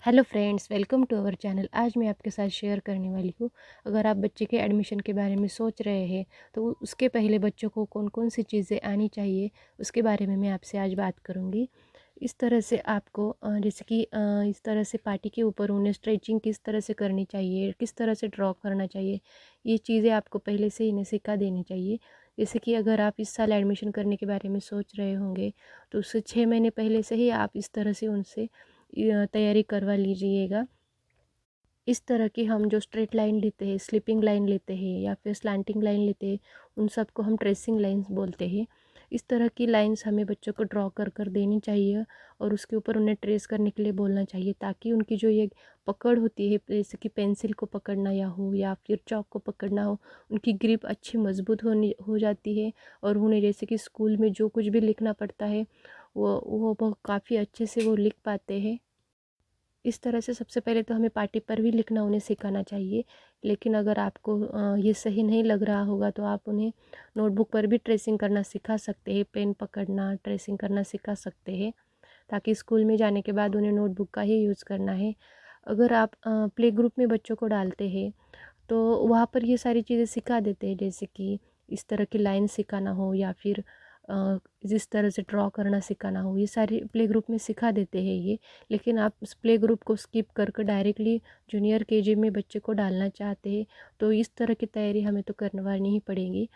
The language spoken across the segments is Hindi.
Hello friends, welcome to our channel. आज मैं आपके साथ शेयर करने वाली हूँ, अगर आप बच्चे के एडमिशन के बारे में सोच रहे हैं तो उसके पहले बच्चों को कौन कौन सी चीज़ें आनी चाहिए उसके बारे में मैं आपसे आज बात करूँगी। इस तरह से आपको जैसे कि इस तरह से पार्टी के ऊपर उन्हें स्ट्रेचिंग किस तरह से करनी चाहिए, किस तरह से ड्रॉ करना चाहिए, ये चीज़ें आपको पहले से इन्हें सिखा देनी चाहिए। जैसे कि अगर आप इस साल एडमिशन करने के बारे में सोच रहे होंगे तो उससे 6 महीने पहले से ही आप इस तरह से उनसे तैयारी करवा लीजिएगा। इस तरह की हम जो स्ट्रेट लाइन लेते हैं, स्लिपिंग लाइन लेते हैं या फिर स्लैंटिंग लाइन लेते हैं, उन सब को हम ट्रेसिंग लाइंस बोलते हैं। इस तरह की लाइंस हमें बच्चों को ड्रॉ कर कर देनी चाहिए और उसके ऊपर उन्हें ट्रेस करने के लिए बोलना चाहिए, ताकि उनकी जो ये पकड़ होती है, जैसे कि पेंसिल को पकड़ना या फिर चॉक को पकड़ना हो, उनकी ग्रिप अच्छी मजबूत हो जाती है और उन्हें जैसे कि स्कूल में जो कुछ भी लिखना पड़ता है वो काफ़ी अच्छे से वो लिख पाते हैं। इस तरह से सबसे पहले तो हमें पार्टी पर भी लिखना उन्हें सिखाना चाहिए, लेकिन अगर आपको ये सही नहीं लग रहा होगा तो आप उन्हें नोटबुक पर भी ट्रेसिंग करना सिखा सकते हैं, पेन पकड़ना, ट्रेसिंग करना सिखा सकते हैं, ताकि स्कूल में जाने के बाद उन्हें नोटबुक का ही यूज़ करना है। अगर आप प्ले ग्रुप में बच्चों को डालते हैं तो वहाँ पर ये सारी चीज़ें सिखा देते हैं, जैसे कि इस तरह की लाइन सिखाना हो या फिर जिस तरह से ड्रॉ करना सिखाना हो, ये सारी प्ले ग्रुप में सिखा देते हैं ये। लेकिन आप उस प्ले ग्रुप को स्किप कर डायरेक्टली जूनियर केजी में बच्चे को डालना चाहते हैं तो इस तरह की तैयारी हमें तो करवानी ही पड़ेगी।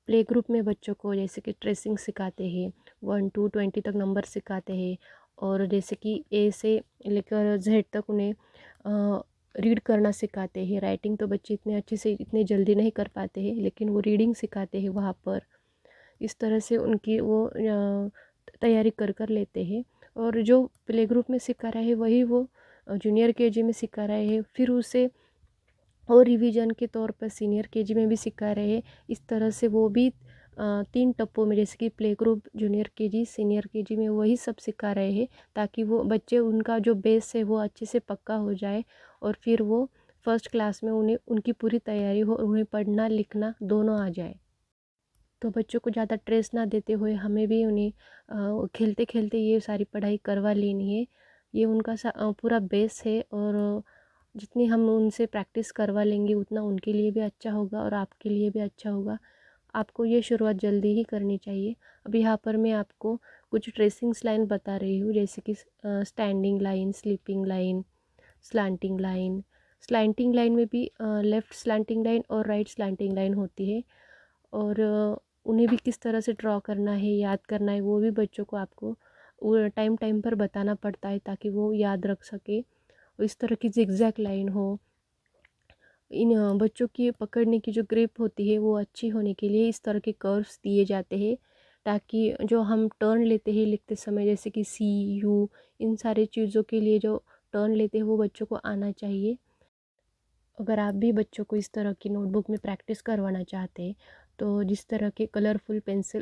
प्ले ग्रुप में बच्चों को जैसे कि ट्रेसिंग सिखाते हैं, 1 to 20 तक नंबर सिखाते हैं और जैसे कि ए से लेकर जेड तक उन्हें रीड करना सिखाते हैं। राइटिंग तो बच्चे इतने अच्छे से इतने जल्दी नहीं कर पाते हैं, लेकिन वो रीडिंग सिखाते हैं वहाँ पर। इस तरह से उनकी वो तैयारी कर कर लेते हैं और जो प्ले ग्रुप में सिखा रहा है वही वो जूनियर केजी में सिखा रहे हैं, फिर उसे और रिवीजन के तौर पर सीनियर केजी में भी सिखा रहे हैं। इस तरह से वो भी 3 टप्पों में, जैसे कि play group, junior KG, senior KG में वही सब सिखा रहे हैं, ताकि वो बच्चे उनका जो बेस है वो अच्छे से पक्का हो जाए और फिर वो फर्स्ट क्लास में उन्हें उनकी पूरी तैयारी हो, उन्हें पढ़ना लिखना दोनों आ जाए। तो बच्चों को ज़्यादा स्ट्रेस ना देते हुए हमें भी उन्हें खेलते खेलते ये सारी पढ़ाई करवा लेनी है। ये उनका पूरा बेस है और जितनी हम उनसे प्रैक्टिस करवा लेंगे उतना उनके लिए भी अच्छा होगा और आपके लिए भी अच्छा होगा। आपको ये शुरुआत जल्दी ही करनी चाहिए। अब यहाँ पर मैं आपको कुछ ट्रेसिंग्स लाइन बता रही हूँ, जैसे कि standing line, sleeping line, slanting line. Slanting line में भी लेफ़्ट स्लांटिंग लाइन और राइट स्लांटिंग लाइन होती है और उन्हें भी किस तरह से ड्रॉ करना है, याद करना है, वो भी बच्चों को आपको वो टाइम टाइम पर बताना पड़ता है, ताकि वो याद रख सके। और इस तरह की जिगजैग लाइन हो। इन बच्चों की पकड़ने की जो ग्रिप होती है वो अच्छी होने के लिए इस तरह के कर्व्स दिए जाते हैं, ताकि जो हम टर्न लेते हैं लिखते समय, जैसे कि सी यू, इन सारी चीज़ों के लिए जो टर्न लेते हैं वो बच्चों को आना चाहिए। अगर आप भी बच्चों को इस तरह की नोटबुक में प्रैक्टिस करवाना चाहते हैं तो जिस तरह के कलरफुल पेन्स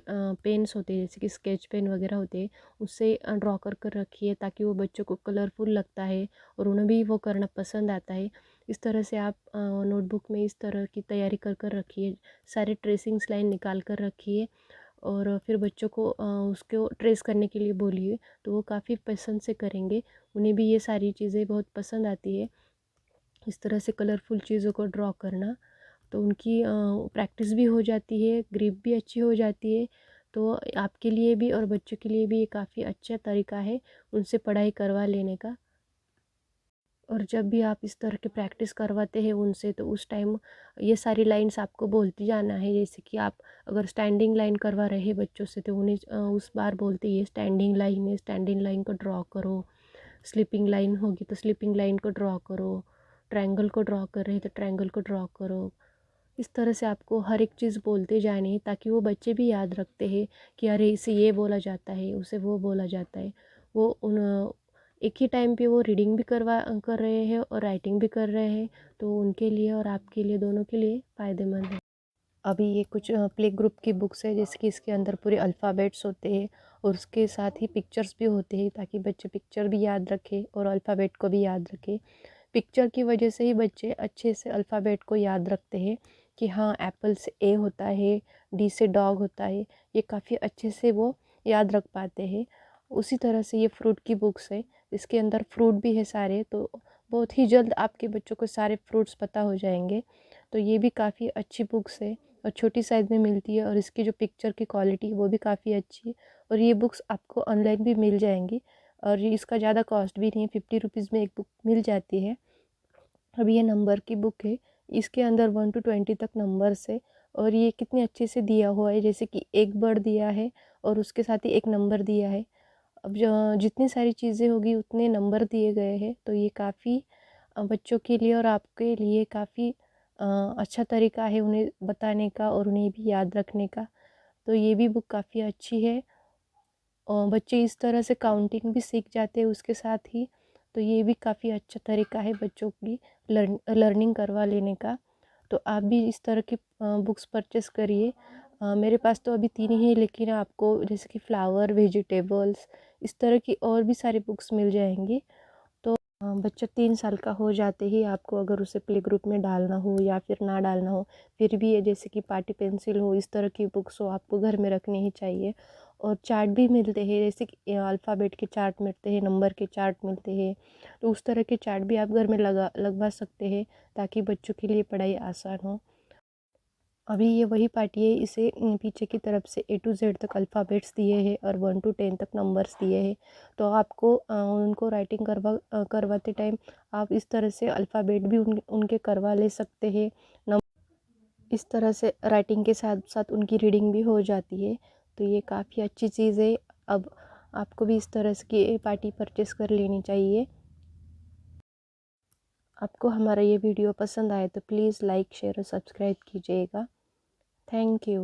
होते हैं, जैसे कि स्केच पेन वगैरह होते हैं, उससे ड्रॉ कर कर रखिए, ताकि वो बच्चों को कलरफुल लगता है और उन्हें भी वो करना पसंद आता है। इस तरह से आप नोटबुक में इस तरह की तैयारी कर कर रखिए, सारे ट्रेसिंग्स लाइन निकाल कर रखिए और फिर बच्चों को उसको ट्रेस करने के लिए बोलिए, तो वो काफ़ी पसंद से करेंगे। उन्हें भी ये सारी चीज़ें बहुत पसंद आती है, इस तरह से कलरफुल चीज़ों को ड्रॉ करना। तो उनकी प्रैक्टिस भी हो जाती है, ग्रिप भी अच्छी हो जाती है। तो आपके लिए भी और बच्चों के लिए भी ये काफ़ी अच्छा तरीका है उनसे पढ़ाई करवा लेने का। और जब भी आप इस तरह की प्रैक्टिस करवाते हैं उनसे तो उस टाइम ये सारी लाइंस आपको बोलती जाना है। जैसे कि आप अगर स्टैंडिंग लाइन करवा रहे हैं बच्चों से तो उन्हें उस बार बोलते ये स्टैंडिंग लाइन है, स्टैंडिंग लाइन को ड्रॉ करो। स्लीपिंग लाइन होगी तो स्लीपिंग लाइन को ड्रॉ करो। ट्रायंगल को ड्रॉ कर रहे हैं तो ट्रायंगल को ड्रॉ करो। इस तरह से आपको हर एक चीज़ बोलते जानी है, ताकि वो बच्चे भी याद रखते हैं कि अरे इसे ये बोला जाता है, उसे वो बोला जाता है। वो उन एक ही टाइम पे वो रीडिंग भी कर रहे हैं और राइटिंग भी कर रहे हैं, तो उनके लिए और आपके लिए दोनों के लिए फ़ायदेमंद है। अभी ये कुछ प्ले ग्रुप की बुक्स है, जैसे कि इसके अंदर पूरे अल्फ़ाबेट्स होते हैं और उसके साथ ही पिक्चर्स भी होते हैं, ताकि बच्चे पिक्चर भी याद रखें और अल्फ़ाबेट को भी याद रखें। पिक्चर की वजह से ही बच्चे अच्छे से अल्फ़ाबेट को याद रखते हैं कि हाँ, एप्पल से ए होता है, डी से डॉग होता है, ये काफ़ी अच्छे से वो याद रख पाते हैं। उसी तरह से ये फ्रूट की बुक्स है, इसके अंदर फ्रूट भी है सारे, तो बहुत ही जल्द आपके बच्चों को सारे फ्रूट्स पता हो जाएंगे। तो ये भी काफ़ी अच्छी बुक्स है और छोटी साइज़ में मिलती है, और इसकी जो पिक्चर की क्वालिटी है वो भी काफ़ी अच्छी है। और ये बुक्स आपको ऑनलाइन भी मिल जाएंगी, और ये इसका ज़्यादा कॉस्ट भी नहीं है, 50 रुपीज़ में एक बुक मिल जाती है। अब ये नंबर की बुक है, इसके अंदर 1 to 20 तक नंबर्स है, और ये कितने अच्छे से दिया हुआ है, जैसे कि एक बर्ड दिया है और उसके साथ ही एक नंबर दिया है। अब जो जितनी सारी चीज़ें होगी उतने नंबर दिए गए हैं, तो ये काफ़ी बच्चों के लिए और आपके लिए काफ़ी अच्छा तरीका है उन्हें बताने का और उन्हें भी याद रखने का। तो ये भी बुक काफ़ी अच्छी है, और बच्चे इस तरह से काउंटिंग भी सीख जाते हैं उसके साथ ही। तो ये भी काफ़ी अच्छा तरीका है बच्चों की लर्निंग करवा लेने का। तो आप भी इस तरह की बुक्स परचेस करिए। मेरे पास तो अभी 3 ही है, लेकिन आपको जैसे कि फ्लावर, वेजिटेबल्स, इस तरह की और भी सारी बुक्स मिल जाएंगी। तो बच्चा 3 साल का हो जाते ही आपको अगर उसे प्ले ग्रुप में डालना हो या फिर ना डालना हो, फिर भी ये जैसे कि पाटी पेंसिल हो, इस तरह की बुक्स हो, आपको घर में रखनी ही चाहिए। और चार्ट भी मिलते हैं, जैसे कि अल्फ़ाबेट के चार्ट मिलते हैं, नंबर के चार्ट मिलते हैं, तो उस तरह के चार्ट भी आप घर में लगवा सकते हैं, ताकि बच्चों के लिए पढ़ाई आसान हो। अभी ये वही पार्टी है, इसे पीछे की तरफ से A to Z तक अल्फ़ाबेट्स दिए हैं और 1 to 10 तक नंबर्स दिए हैं। तो आपको उनको राइटिंग करवाते टाइम आप इस तरह से अल्फ़ाबेट भी उनके करवा ले सकते हैं। इस तरह से राइटिंग के साथ साथ उनकी रीडिंग भी हो जाती है। तो ये काफ़ी अच्छी चीज़ है। अब आपको भी इस तरह की पार्टी परचेस कर लेनी चाहिए। आपको हमारा ये वीडियो पसंद आए तो प्लीज़ लाइक, शेयर और सब्सक्राइब कीजिएगा। Thank you.